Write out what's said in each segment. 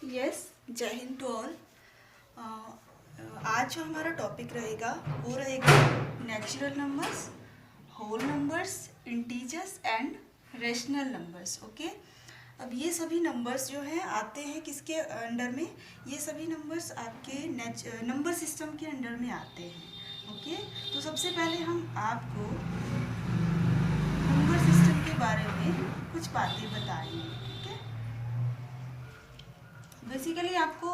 Yes, जय Hind to all. आज जो हमारा टॉपिक रहेगा वो रहेगा natural numbers, whole numbers, integers and rational numbers. Okay, अब ये सभी नंबर्स जो हैं आते हैं किसके अंडर में? ये सभी नंबर्स आपके नंबर सिस्टम के अंडर में आते हैं। ओके, तो सबसे पहले हम आपको नंबर सिस्टम के बारे में कुछ बातें बताएंगे। बेसिकली आपको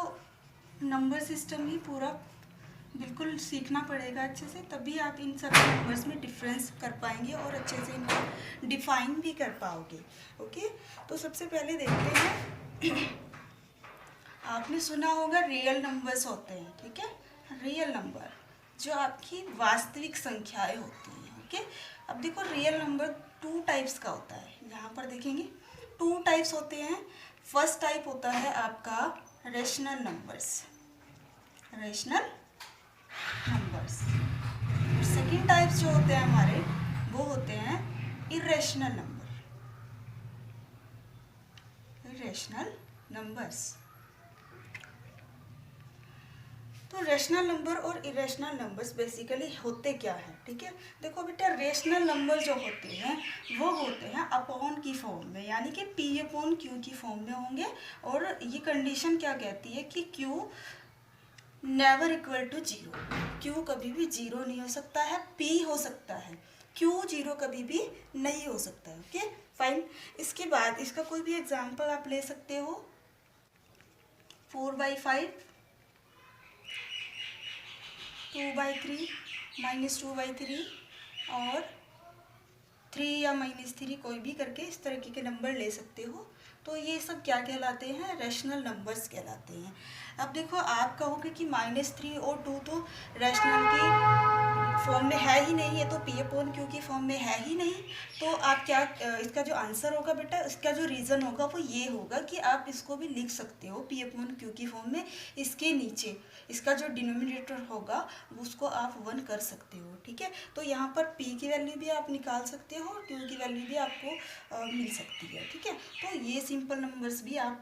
नंबर सिस्टम ही पूरा बिल्कुल सीखना पड़ेगा अच्छे से, तभी आप इन सभी नंबर्स में डिफरेंस कर पाएंगे और अच्छे से इनको डिफाइन भी कर पाओगे। ओके, तो सबसे पहले देखते हैं आपने सुना होगा रियल नंबर्स होते हैं। ठीक है, रियल नंबर जो आपकी वास्तविक संख्याएं होती हैं। ओके, अब देखो रियल नंबर टू टाइप्स का होता है। यहाँ पर देखेंगे टू टाइप्स होते हैं। फर्स्ट टाइप होता है आपका rational numbers, rational numbers. Second types जो होते हैं हमारे वो होते हैं इरेशनल नंबर, इरेशनल नंबर्स। तो रेशनल नंबर और इरेशनल नंबर्स बेसिकली होते क्या है? ठीक है, देखो बेटा, रेशनल नंबर जो होते हैं वो होते हैं अपॉन की फॉर्म में, यानी कि पी अपॉन क्यू की फॉर्म में होंगे। और ये कंडीशन क्या कहती है कि Q never equal to zero. Q कभी भी जीरो नहीं हो सकता है, पी हो सकता है, क्यू जीरो कभी भी नहीं हो सकता है। Okay fine. इसके बाद इसका कोई भी एग्जाम्पल आप ले सकते हो। 4/5, 2/3, -2/3 और 3 या -3, कोई भी करके इस तरीके के नंबर ले सकते हो। तो ये सब क्या कहलाते हैं? रेशनल नंबर्स कहलाते हैं। अब देखो, आप कहोगे कि -3 और 2 तो रेशनल की फॉर्म में है ही नहीं, है तो पी अपॉन क्यू की फॉर्म में है ही नहीं। तो आप क्या, इसका जो आंसर होगा बेटा, इसका जो रीज़न होगा वो ये होगा कि आप इसको भी लिख सकते हो पी अपॉन क्यू की फॉर्म में। इसके नीचे इसका जो डिनोमिनेटर होगा उसको आप 1 कर सकते हो। ठीक है, तो यहाँ पर p की वैल्यू भी आप निकाल सकते हो और q की वैल्यू भी आपको मिल सकती है। ठीक है, तो ये सिंपल नंबर्स भी आप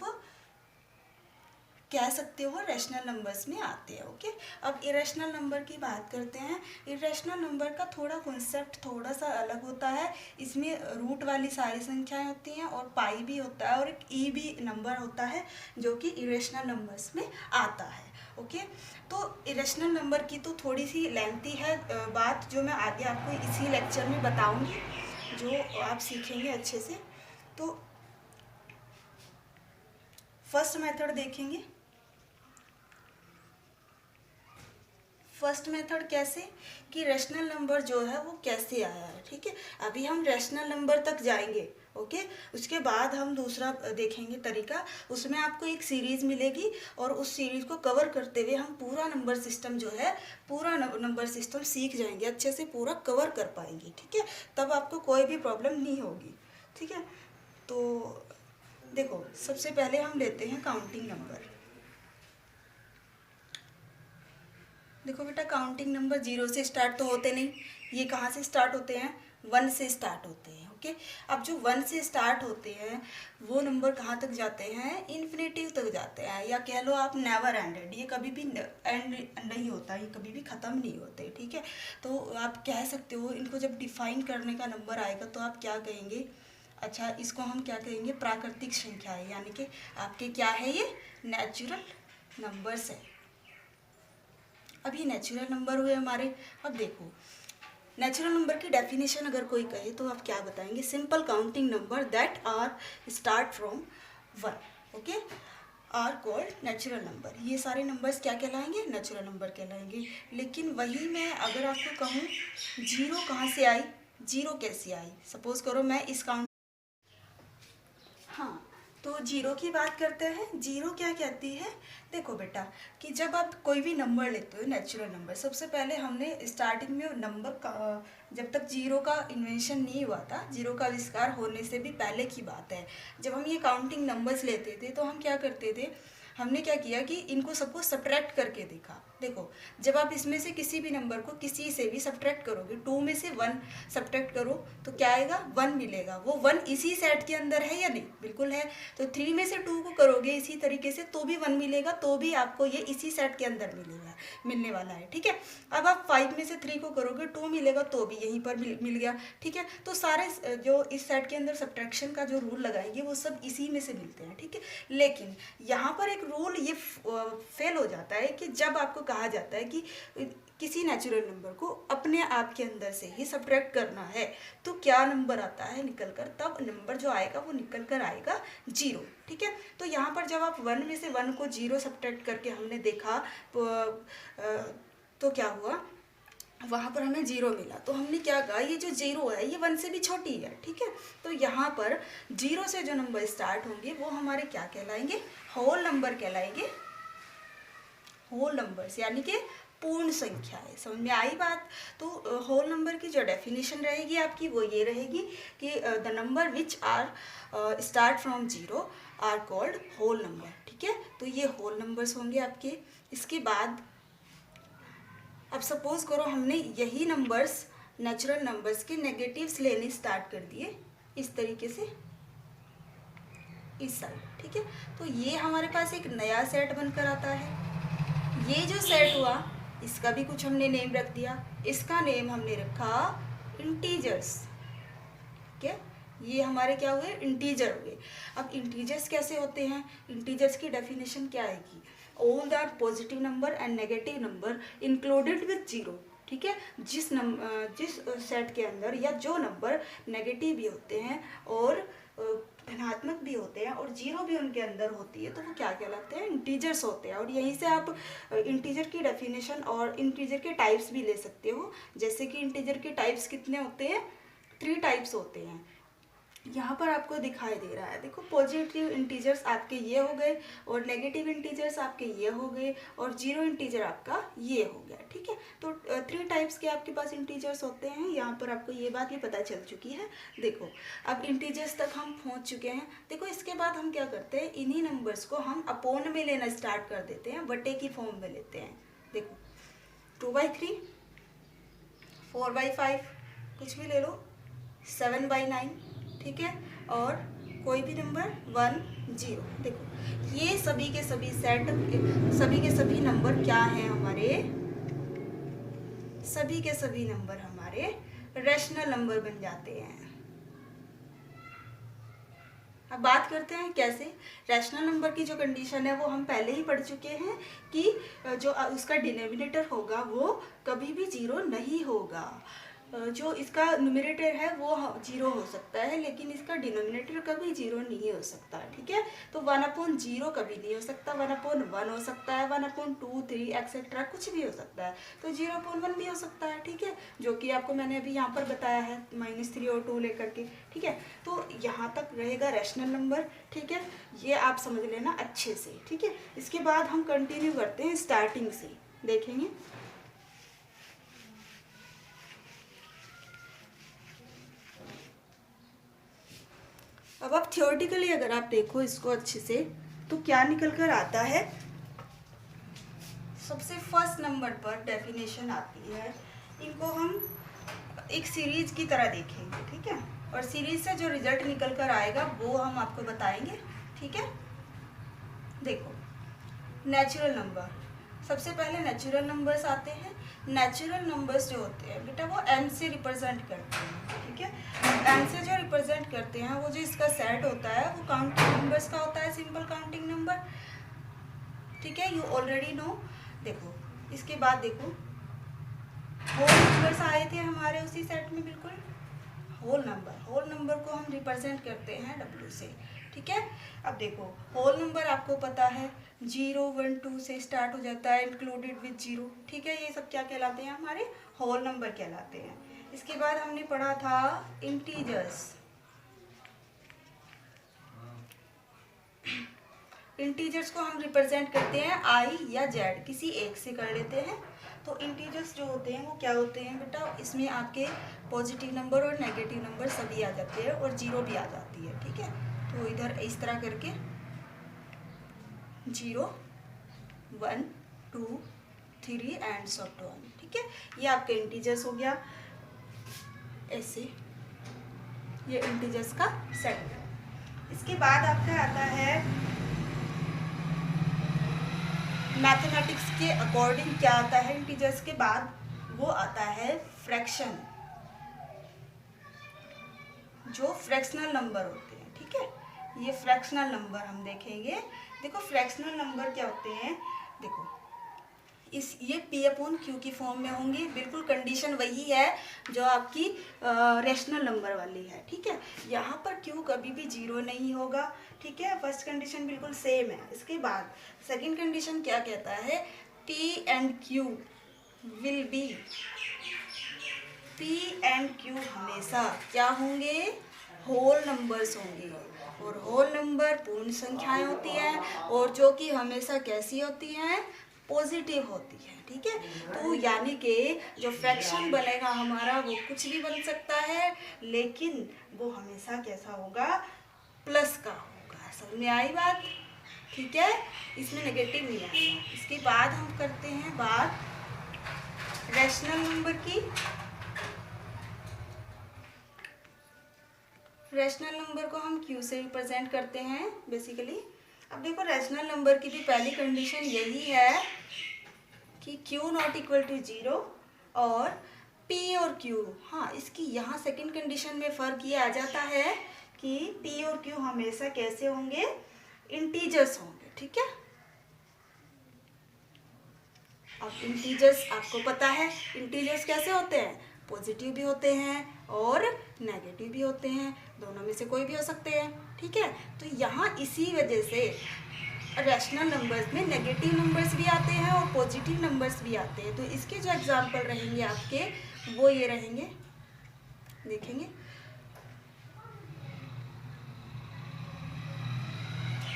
कह सकते हो रेशनल नंबर्स में आते हैं। ओके, अब इरेशनल नंबर की बात करते हैं। इरेशनल नंबर का थोड़ा कॉन्सेप्ट थोड़ा सा अलग होता है। इसमें रूट वाली सारी संख्याएं होती हैं और पाई भी होता है और एक ई भी नंबर होता है जो कि इरेशनल नंबर्स में आता है। ओके, तो इरेशनल नंबर की तो थोड़ी सी लेंथी है बात, जो मैं आगे आपको इसी लेक्चर में बताऊंगी, जो आप सीखेंगे अच्छे से। तो फर्स्ट मेथड देखेंगे। फर्स्ट मेथड कैसे कि रेशनल नंबर जो है वो कैसे आया है। ठीक है, अभी हम रेशनल नंबर तक जाएंगे। ओके, उसके बाद हम दूसरा देखेंगे तरीका। उसमें आपको एक सीरीज़ मिलेगी और उस सीरीज़ को कवर करते हुए हम पूरा नंबर सिस्टम जो है, पूरा नंबर सिस्टम सीख जाएंगे, अच्छे से पूरा कवर कर पाएंगे। ठीक है, तब आपको कोई भी प्रॉब्लम नहीं होगी। ठीक है, तो देखो, सबसे पहले हम लेते हैं काउंटिंग नंबर। देखो बेटा, काउंटिंग नंबर 0 से स्टार्ट तो होते नहीं, ये कहाँ से स्टार्ट होते हैं? 1 से स्टार्ट होते हैं। ओके, अब जो 1 से स्टार्ट होते हैं वो नंबर कहाँ तक जाते हैं? इन्फिनिटिव तक जाते हैं, या कह लो आप नेवर एंडेड। ये कभी भी एंड नहीं होता, ये कभी भी ख़त्म नहीं होते। ठीक है, तो आप कह सकते हो इनको जब डिफाइन करने का नंबर आएगा तो आप क्या कहेंगे? अच्छा, इसको हम क्या कहेंगे? प्राकृतिक संख्या है, यानी कि आपके क्या है? ये नेचुरल नंबर्स है। अब ये नेचुरल नंबर हुए हमारे। अब देखो, नेचुरल नंबर की डेफिनेशन अगर कोई कहे तो आप क्या बताएंगे? Simple counting number that are start from 1। Okay, are called natural number. ये सारे नंबर्स क्या कहलाएंगे? नेचुरल नंबर कहलाएंगे। लेकिन वही मैं अगर आपको कहूँ जीरो कहाँ से आई, जीरो कैसे आई? सपोज करो मैं इस काउंट, हाँ, तो जीरो की बात करते हैं। जीरो क्या कहती है? देखो बेटा, कि जब आप कोई भी नंबर लेते हो, नेचुरल नंबर, सबसे पहले हमने स्टार्टिंग में नंबर का, जब तक जीरो का इन्वेंशन नहीं हुआ था, जीरो का आविष्कार होने से भी पहले की बात है, जब हम ये काउंटिंग नंबर्स लेते थे तो हम क्या करते थे? हमने क्या किया कि इनको सबको सब्ट्रैक्ट करके देखा। देखो, जब आप इसमें से किसी भी नंबर को किसी से भी सब्ट्रैक्ट करोगे, 2 में से 1 सब्ट्रैक्ट करो तो क्या आएगा, 1 मिलेगा। वो 1 इसी सेट के अंदर है या नहीं, बिल्कुल है। तो 3 में से 2 को करोगे इसी तरीके से तो भी 1 मिलेगा, तो भी आपको ये इसी सेट के अंदर मिलने वाला है, ठीक है। अब आप 5 में से 3 को करोगे 2 मिलेगा, तो भी यहीं पर मिल गया, ठीक है। तो सारे जो इस सेट के अंदर सब्ट्रैक्शन का जो रूल लगाएंगे वो सब इसी में से मिलते हैं, ठीक है। लेकिन यहाँ पर एक रूल ये फेल हो जाता है कि जब आपको कहा जाता है कि किसी नेचुरल नंबर को अपने आप के अंदर से ही सब्ट्रैक्ट करना है, तो क्या नंबर आता है निकल कर, तब नंबर जो आएगा वो निकल कर आएगा 0, ठीक है। तो यहाँ पर जब आप 1 में से 1 को 0 सब्ट्रैक्ट करके हमने देखा तो क्या हुआ, वहाँ पर हमें 0 मिला। तो हमने क्या कहा, ये जो 0 है ये 1 से भी छोटी है, ठीक है। तो यहाँ पर 0 से जो नंबर स्टार्ट होंगे वो हमारे क्या कहलाएंगे, होल नंबर कहलाएंगे, होल नंबर्स, यानी कि पूर्ण संख्या है। समझ में आई बात। तो होल नंबर की जो डेफिनेशन रहेगी आपकी वो ये रहेगी कि the number which are start from 0 are called whole number, ठीक है। तो ये होल नंबर्स होंगे आपके। इसके बाद अब सपोज करो हमने यही नंबर्स, नेचुरल नंबर्स के नेगेटिव्स लेने स्टार्ट कर दिए इस तरीके से इस साइड, ठीक है। तो ये हमारे पास एक नया सेट बनकर आता है। ये जो सेट हुआ इसका भी कुछ हमने नेम रख दिया, इसका नेम हमने रखा इंटीजर्स, ठीक है। ये हमारे क्या हुए, इंटीजर हुए। अब इंटीजर्स कैसे होते हैं, इंटीजर्स की डेफिनेशन क्या आएगी, all the positive number and negative number included with 0, ठीक है। जिस सेट के अंदर या जो नंबर नेगेटिव भी होते हैं और धनात्मक भी होते हैं और 0 भी उनके अंदर होती है, तो वो क्या कहलाते हैं, इंटीजर्स होते हैं। और यहीं से आप इंटीजर की डेफिनेशन और इंटीजर के टाइप्स भी ले सकते हो। जैसे कि इंटीजर के टाइप्स कितने होते हैं, 3 टाइप्स होते हैं। यहाँ पर आपको दिखाई दे रहा है, देखो, पॉजिटिव इंटीजर्स आपके ये हो गए और नेगेटिव इंटीजर्स आपके ये हो गए और 0 इंटीजर आपका ये हो गया, ठीक है। तो 3 टाइप्स के आपके पास इंटीजर्स होते हैं। यहाँ पर आपको ये बात भी पता चल चुकी है। देखो, अब इंटीजर्स तक हम पहुँच चुके हैं। देखो, इसके बाद हम क्या करते हैं, इन्हीं नंबर्स को हम अपॉन में लेना स्टार्ट कर देते हैं, बटे की फॉर्म में लेते हैं। देखो, 2/3, 4/5, कुछ भी ले लो, 7/9, ठीक है, और कोई भी नंबर 1, 0। देखो, ये सभी के सभी सेट, सभी के सभी नंबर क्या हैं हमारे, सभी के सभी नंबर हमारे रैशनल नंबर बन जाते हैं। अब बात करते हैं कैसे। रैशनल नंबर की जो कंडीशन है वो हम पहले ही पढ़ चुके हैं कि जो उसका डिनोमिनेटर होगा वो कभी भी 0 नहीं होगा। जो इसका न्यूमरेटर है वो 0 हो सकता है, लेकिन इसका डिनोमिनेटर कभी 0 नहीं हो सकता, ठीक है। तो 1/0 कभी नहीं हो सकता, 1/1 हो सकता है, 1/2, 3 एक्सेट्रा कुछ भी हो सकता है। तो 0/1 भी हो सकता है, ठीक है, जो कि आपको मैंने अभी यहाँ पर बताया है -3 और 2 लेकर के, ठीक है। तो यहाँ तक रहेगा रैशनल नंबर, ठीक है। ये आप समझ लेना अच्छे से, ठीक है। इसके बाद हम कंटिन्यू करते हैं, स्टार्टिंग से देखेंगे। अब आप थियोरेटिकली अगर आप देखो इसको अच्छे से तो क्या निकल कर आता है, सबसे फर्स्ट नंबर पर डेफिनेशन आती है। इनको हम एक सीरीज की तरह देखेंगे, ठीक है, और सीरीज से जो रिजल्ट निकल कर आएगा वो हम आपको बताएंगे, ठीक है। देखो, नेचुरल नंबर, सबसे पहले नेचुरल नंबर्स आते हैं। नेचुरल नंबर्स जो होते हैं बेटा वो n से रिप्रेजेंट करते हैं, ठीक है। n से जो रिप्रेजेंट करते हैं वो जो इसका सेट होता है वो काउंटिंग नंबर्स का होता है, सिंपल काउंटिंग नंबर, ठीक है, यू ऑलरेडी नो। देखो, इसके बाद देखो, होल नंबर्स आए थे हमारे उसी सेट में, बिल्कुल होल नंबर को हम रिप्रेजेंट करते हैं w से, ठीक है। अब देखो, होल नंबर आपको पता है 0, 1, 2 से स्टार्ट हो जाता है, इंक्लूडेड विद 0, ठीक है। ये सब क्या कहलाते हैं, हमारे होल नंबर कहलाते हैं। इसके बाद हमने पढ़ा था इंटीजर्स। इंटीजर्स को हम रिप्रेजेंट करते हैं i या z, किसी एक से कर लेते हैं। तो इंटीजर्स जो होते हैं वो क्या होते हैं बेटा, इसमें आपके पॉजिटिव नंबर और नेगेटिव नंबर सभी आ जाते हैं और 0 भी आ जाती है, ठीक है। तो इधर इस तरह करके 0 1 2 3 एंड सो ऑन। ठीक है, ये आपका इंटीजर्स हो गया। ऐसे ये इंटीजर्स का सेट है। इसके बाद आपका आता है मैथमेटिक्स के अकॉर्डिंग क्या आता है इंटीजर्स के बाद, वो आता है फ्रैक्शन, जो फ्रैक्शनल नंबर होते हैं। ठीक है, ये फ्रैक्शनल नंबर हम देखेंगे। देखो फ्रैक्शनल नंबर क्या होते हैं, देखो इस ये P/Q की फॉर्म में होंगे। बिल्कुल कंडीशन वही है जो आपकी रेशनल नंबर वाली है। ठीक है, यहाँ पर Q कभी भी 0 नहीं होगा। ठीक है, फर्स्ट कंडीशन बिल्कुल सेम है। इसके बाद सेकंड कंडीशन क्या कहता है, P and Q will be, P and Q हमेशा क्या होंगे, होल नंबर्स होंगे। और होल नंबर पूर्ण संख्याएं होती हैं, और जो कि हमेशा कैसी होती हैं, पॉजिटिव होती है। ठीक है, तो यानी कि जो फ्रैक्शन बनेगा हमारा वो कुछ भी बन सकता है, लेकिन वो हमेशा कैसा होगा, प्लस का होगा। समझ में आई बात? ठीक है, इसमें नेगेटिव नहीं आएगा। इसके बाद हम करते हैं बात रैशनल नंबर की। रैशनल नंबर को हम Q से रिप्रेजेंट करते हैं बेसिकली। अब देखो रैशनल नंबर की भी पहली कंडीशन यही है कि Q नॉट इक्वल टू 0 और P और Q, हाँ इसकी यहाँ सेकंड कंडीशन में फ़र्क ये आ जाता है कि P और Q हमेशा कैसे होंगे, इंटीजर्स होंगे। ठीक है, अब इंटीजर्स आपको पता है इंटीजर्स कैसे होते हैं, पॉजिटिव भी होते हैं और नेगेटिव भी होते हैं, दोनों में से कोई भी हो सकते हैं। ठीक है, तो यहाँ इसी वजह से रैशनल नंबर्स में नेगेटिव नंबर्स भी आते हैं और पॉजिटिव नंबर्स भी आते हैं। तो इसके जो एग्जांपल रहेंगे आपके वो ये रहेंगे, देखेंगे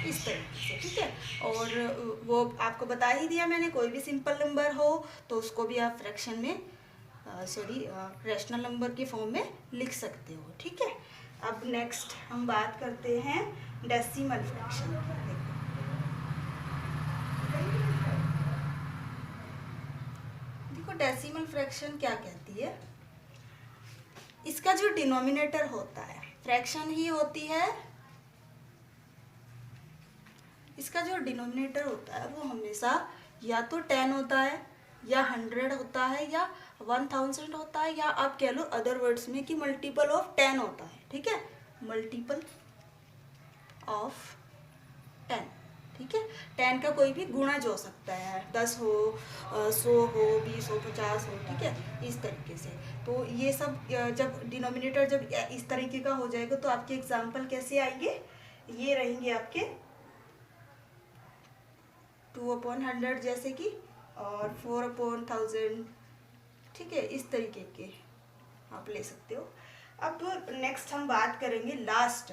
इस तरीके से। ठीक है, और वो आपको बता ही दिया मैंने, कोई भी सिंपल नंबर हो तो उसको भी आप फ्रैक्शन में रैशनल नंबर के फॉर्म में लिख सकते हो। ठीक है, अब नेक्स्ट हम बात करते हैं डेसिमल फ्रैक्शन। देखो डेसिमल फ्रैक्शन क्या कहती है, इसका जो डिनोमिनेटर होता है फ्रैक्शन ही होती है, इसका जो डिनोमिनेटर होता है वो हमेशा या तो 10 होता है या 100 होता है या 1000 होता है, या आप कह लो अदर वर्ड्स में कि मल्टीपल ऑफ 10 होता है। ठीक है, मल्टीपल ऑफ 10। ठीक है, 10 का कोई भी गुणज हो सकता है, 10 हो, 100 हो, 20 हो, 50 हो। ठीक है, इस तरीके से। तो ये सब जब डिनोमिनेटर जब इस तरीके का हो जाएगा तो आपके एग्जाम्पल कैसे आएंगे, ये रहेंगे आपके 2/100 जैसे कि, और 4/1000। ठीक है, इस तरीके के आप ले सकते हो। अब नेक्स्ट हम बात करेंगे last,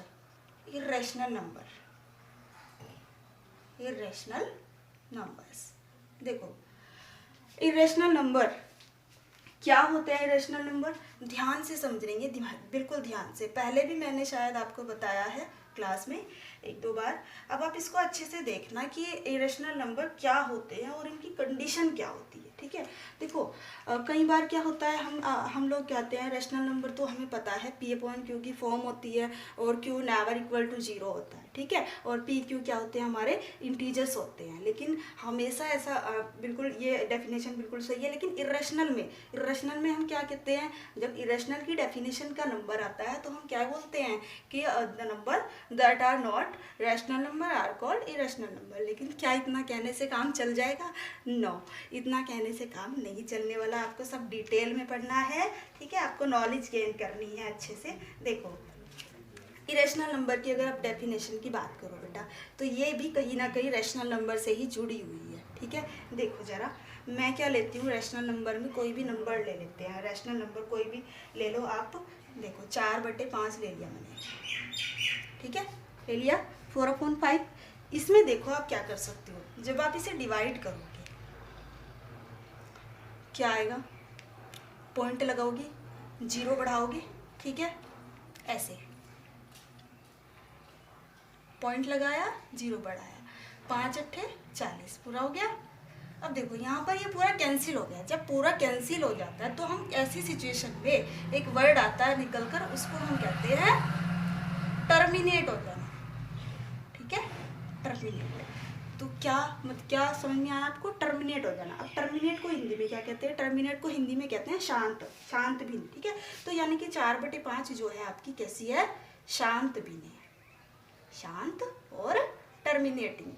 irrational number. Irrational numbers, देखो इर्रेशनल नंबर क्या होते हैं। इर्रेशनल नंबर ध्यान से समझेंगे, बिल्कुल ध्यान से। पहले भी मैंने शायद आपको बताया है क्लास में 1-2 बार। अब आप इसको अच्छे से देखना कि इरेशनल नंबर क्या होते हैं और इनकी कंडीशन क्या होती है। ठीक है, देखो कई बार क्या होता है, हम लोग कहते हैं रेशनल नंबर तो हमें पता है P/Q की फॉर्म होती है और Q नेवर इक्वल टू 0 होता है। ठीक है, और P/Q क्या होते हैं, हमारे इंटीजर्स होते हैं। लेकिन हमेशा ऐसा बिल्कुल ये डेफिनेशन बिल्कुल सही है, लेकिन इरेशनल में हम क्या कहते हैं, जब इरेशनल की डेफिनेशन का नंबर आता है तो हम क्या बोलते हैं कि the number that are not rational number are called irrational number. लेकिन क्या इतना कहने से काम चल जाएगा? नो, इतना कहने से काम नहीं चलने वाला। आपको सब डिटेल में पढ़ना है। ठीक है, आपको नॉलेज गेन करनी है अच्छे से। देखो इरेशनल नंबर की अगर आप डेफिनेशन की बात करो बेटा, तो ये भी कहीं ना कहीं रैशनल नंबर से ही जुड़ी हुई है। ठीक है, देखो ज़रा मैं क्या लेती हूँ, रैशनल नंबर में कोई भी नंबर ले लेते हैं। रैशनल नंबर कोई भी ले लो आप, देखो 4/5 ले लिया मैंने। ठीक है, ले लिया 4/5। इसमें देखो आप क्या कर सकते हो, जब आप इसे डिवाइड करोगे क्या आएगा, पॉइंट लगाओगे, 0 बढ़ाओगे। ठीक है, ऐसे पॉइंट लगाया, 0 बढ़ाया। 5 अट्ठे 40 पूरा हो गया। अब देखो यहाँ पर ये पूरा कैंसिल हो गया। जब पूरा कैंसिल हो जाता है तो हम ऐसी सिचुएशन में एक वर्ड आता है निकल कर, उसको हम कहते हैं टर्मिनेट हो जाना। ठीक है, टर्मिनेट। तो क्या समझ में आया आपको? टर्मिनेट हो जाना। अब टर्मिनेट को हिंदी में क्या कहते हैं? टर्मिनेट को हिंदी में कहते हैं शांत, शांत भिन्न। ठीक है, तो यानी कि 4/5 जो है आपकी कैसी है? शांत भिन्न है, शांत और टर्मिनेटिंग।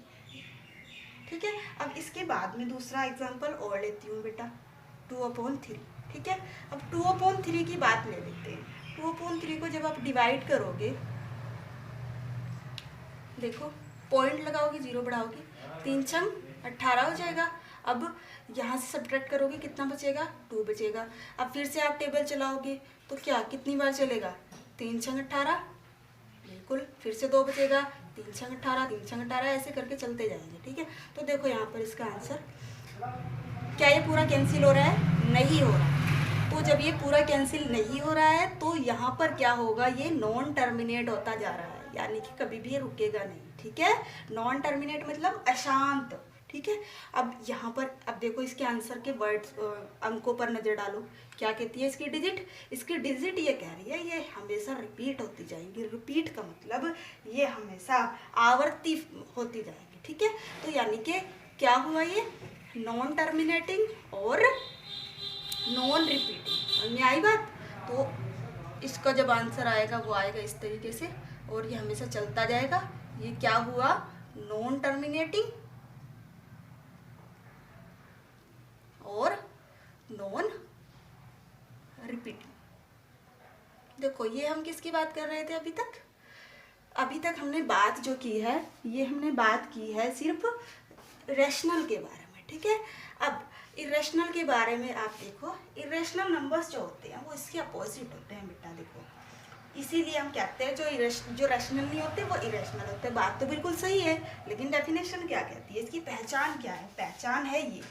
ठीक है, अब इसके बाद में दूसरा एग्जांपल और लेती हूँ बेटा, 2/3। ठीक है, अब 2/3 की बात ले लेते हैं। 2/3 को जब आप डिवाइड करोगे, देखो पॉइंट लगाओगे, 0 बढ़ाओगे, 3 छंग 18 हो जाएगा। अब यहाँ से सब्ट्रैक्ट करोगे, कितना बचेगा? 2 बचेगा। अब फिर से आप टेबल चलाओगे तो क्या कितनी बार चलेगा? 3 छंग 18, बिल्कुल। फिर से 2 बचेगा, 3 छंग 18, 3 छंग 18, ऐसे करके चलते जाएंगे। ठीक है, तो देखो यहाँ पर इसका आंसर, क्या ये पूरा कैंसिल हो रहा है? नहीं हो रहा। तो जब ये पूरा कैंसिल नहीं हो रहा है तो यहाँ पर क्या होगा? ये नॉन टर्मिनेट होता जा रहा है, यानी कि कभी भी ये रुकेगा नहीं। ठीक है, नॉन टर्मिनेट मतलब अशांत। ठीक है, अब यहाँ पर अब देखो इसके आंसर के वर्ड्स, अंकों पर नज़र डालो। क्या कहती है इसकी डिजिट? इसकी डिजिट ये कह रही है ये हमेशा रिपीट होती जाएंगी। रिपीट का मतलब ये हमेशा आवर्ती होती जाएगी। ठीक है, तो यानी कि क्या हुआ? ये नॉन टर्मिनेटिंग और नॉन रिपीटिंग। समझ में आई बात? तो इसका जब आंसर आएगा वो आएगा इस तरीके से, और ये हमेशा चलता जाएगा। ये क्या हुआ? नॉन टर्मिनेटिंग और नॉन रिपीटिंग। देखो ये हम किसकी बात कर रहे थे अभी तक? अभी तक हमने बात जो की है, ये हमने बात की है सिर्फ रैशनल के बारे में। ठीक है, अब इरेशनल के बारे में आप देखो, इरेशनल नंबर्स जो होते हैं वो इसके अपोजिट होते हैं बेटा। देखो इसीलिए हम कहते हैं जो रैशनल नहीं होते वो इरेशनल होते हैं। बात तो बिल्कुल सही है, लेकिन डेफिनेशन क्या कहती है? इसकी पहचान क्या है? पहचान है ये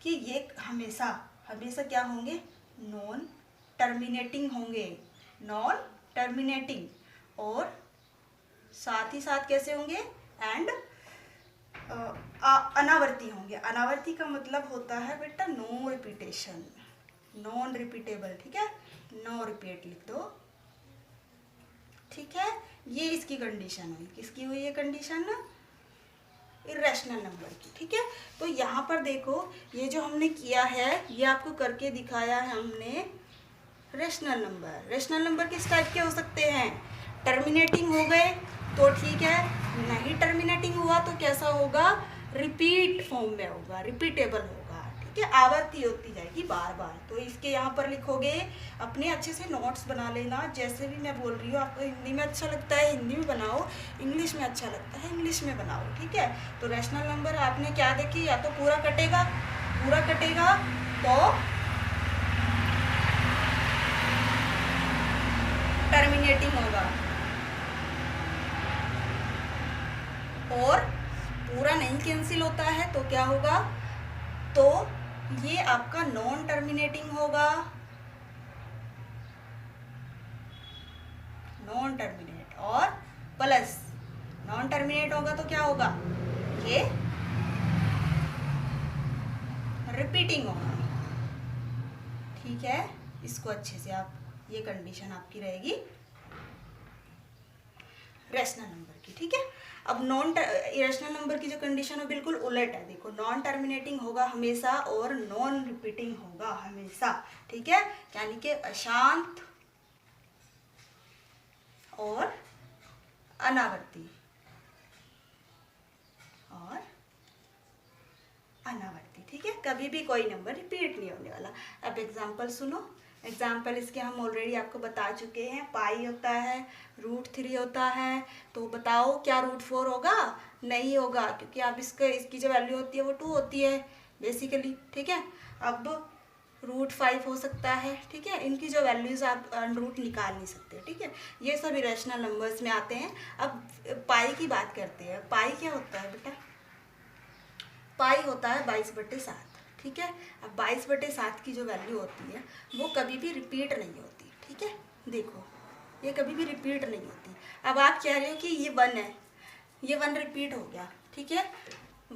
कि ये हमेशा हमेशा क्या होंगे? नॉन टर्मिनेटिंग होंगे, नॉन टर्मिनेटिंग। और साथ ही साथ कैसे होंगे? एंड अनावर्ती होंगे। अनावर्ती का मतलब होता है बेटा नो रिपीटेशन, नॉन रिपीटेबल। ठीक है, नो रिपीट लिख दो। ठीक है, ये इसकी कंडीशन हुई। किसकी हुई ये कंडीशन? इरेशनल नंबर की। ठीक है, तो यहाँ पर देखो ये जो हमने किया है ये आपको करके दिखाया है हमने रेशनल नंबर। रेशनल नंबर किस टाइप के हो सकते हैं? टर्मिनेटिंग हो गए तो ठीक है, नहीं टर्मिनेटिंग हुआ तो कैसा होगा? रिपीट फॉर्म में होगा, रिपीटेबल होगा। ठीक है, आवर्ती होती जाएगी बार बार। तो इसके यहाँ पर लिखोगे, अपने अच्छे से नोट्स बना लेना। जैसे भी मैं बोल रही हूँ, आपको हिंदी में अच्छा लगता है हिंदी में बनाओ, इंग्लिश में अच्छा लगता है इंग्लिश में बनाओ। ठीक है, तो रेशनल नंबर आपने क्या देखी? या तो पूरा कटेगा तो टर्मिनेटिंग होगा, और पूरा नहीं कैंसिल होता है तो क्या होगा? तो ये आपका नॉन टर्मिनेटिंग होगा, नॉन टर्मिनेट। और प्लस नॉन टर्मिनेट होगा तो क्या होगा? ये रिपीटिंग होगा। ठीक है, इसको अच्छे से आप, ये कंडीशन आपकी रहेगी रेशनल नंबर की। ठीक है, अब नॉन इरेशनल नंबर की जो कंडीशन है बिल्कुल उलट है। देखो नॉन टर्मिनेटिंग होगा हमेशा और नॉन रिपीटिंग होगा हमेशा। ठीक है, यानी कि अशांत और अनावर्ती और अनावर्ती। ठीक है, कभी भी कोई नंबर रिपीट नहीं होने वाला। अब एग्जांपल सुनो। एग्जाम्पल इसके हम ऑलरेडी आपको बता चुके हैं। पाई होता है, √3 होता है, तो बताओ क्या √4 होगा? नहीं होगा, क्योंकि आप इसकी जो वैल्यू होती है वो 2 होती है बेसिकली। ठीक है, अब √5 हो सकता है। ठीक है, इनकी जो वैल्यूज आप रूट निकाल नहीं सकते। ठीक है, ये सब इरेशनल नंबर्स में आते हैं। अब पाई की बात करते हैं। पाई क्या होता है बेटा? पाई होता है 22/7। ठीक है, अब 22/7 की जो वैल्यू होती है वो कभी भी रिपीट नहीं होती। ठीक है, देखो ये कभी भी रिपीट नहीं होती। अब आप कह रहे हो कि ये 1 है, ये 1 रिपीट हो गया। ठीक है,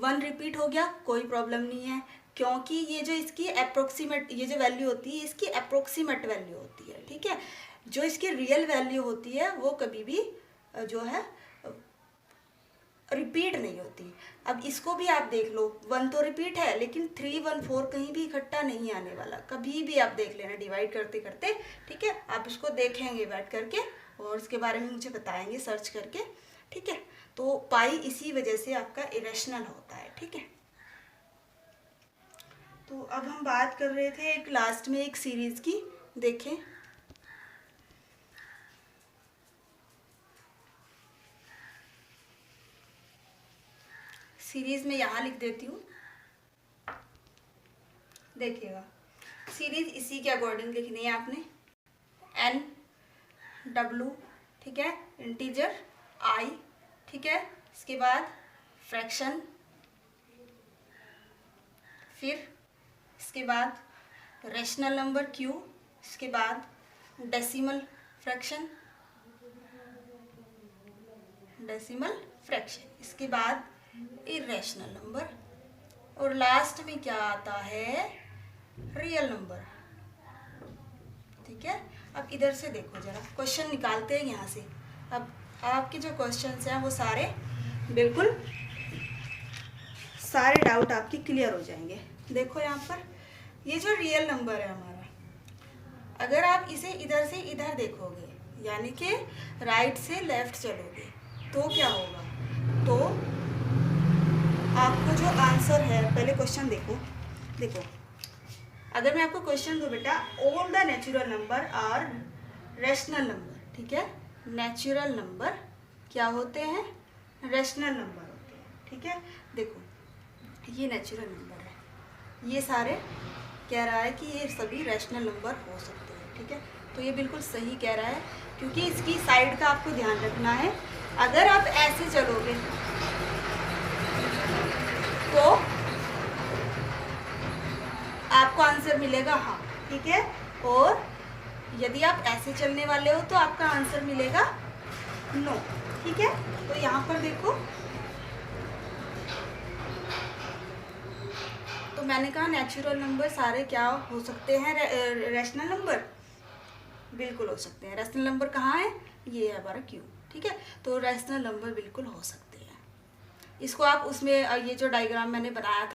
1 रिपीट हो गया कोई प्रॉब्लम नहीं है, क्योंकि ये जो इसकी अप्रोक्सीमेट, ये जो वैल्यू होती है इसकी अप्रोक्सीमेट वैल्यू होती है, ठीक है। जो इसकी रियल वैल्यू होती है वो कभी भी जो है रिपीट नहीं होती। अब इसको भी आप देख लो, 1 तो रिपीट है लेकिन 3, 1, 4 कहीं भी इकट्ठा नहीं आने वाला, कभी भी आप देख लेना डिवाइड करते करते, ठीक है। आप इसको देखेंगे बैठ करके और उसके बारे में मुझे बताएंगे सर्च करके, ठीक है। तो पाई इसी वजह से आपका इरेशनल होता है, ठीक है। तो अब हम बात कर रहे थे एक लास्ट में एक सीरीज की, देखें। सीरीज में यहाँ लिख देती हूँ, देखिएगा। सीरीज इसी के अकॉर्डिंग लिखनी है आपने, एन डब्लू, ठीक है, इंटीजर आई, ठीक है, इसके बाद फ्रैक्शन, फिर इसके बाद रेशनल नंबर क्यू, इसके बाद डेसिमल फ्रैक्शन, इसके बाद इरेशनल नंबर, और लास्ट में क्या आता है, रियल नंबर, ठीक है। अब इधर से देखो जरा, क्वेश्चन निकालते हैं यहाँ से। अब आपके जो क्वेश्चंस हैं वो सारे बिल्कुल सारे डाउट आपके क्लियर हो जाएंगे। देखो यहाँ पर ये जो रियल नंबर है हमारा, अगर आप इसे इधर से इधर देखोगे, यानी कि राइट से लेफ्ट चलोगे, तो क्या होगा, तो आपको जो आंसर है, पहले क्वेश्चन देखो। अगर मैं आपको क्वेश्चन दूँ बेटा, all the natural number are rational number, ठीक है। नेचुरल नंबर क्या होते हैं, रेशनल नंबर होते हैं, ठीक है। देखो ये नेचुरल नंबर है, ये सारे कह रहा है कि ये सभी रेशनल नंबर हो सकते हैं, ठीक है। तो ये बिल्कुल सही कह रहा है, क्योंकि इसकी साइड का आपको ध्यान रखना है। अगर आप ऐसे चलोगे तो आपको आंसर मिलेगा हाँ, ठीक है। और यदि आप ऐसे चलने वाले हो तो आपका आंसर मिलेगा नो, ठीक है। तो यहाँ पर देखो, तो मैंने कहा नेचुरल नंबर सारे क्या हो सकते हैं, रेशनल नंबर बिल्कुल हो सकते हैं। रेशनल नंबर कहाँ है, ये है हमारा क्यू, ठीक है। तो रेशनल नंबर बिल्कुल हो सकते हैं। इसको आप उसमें ये जो डायग्राम मैंने बनाया था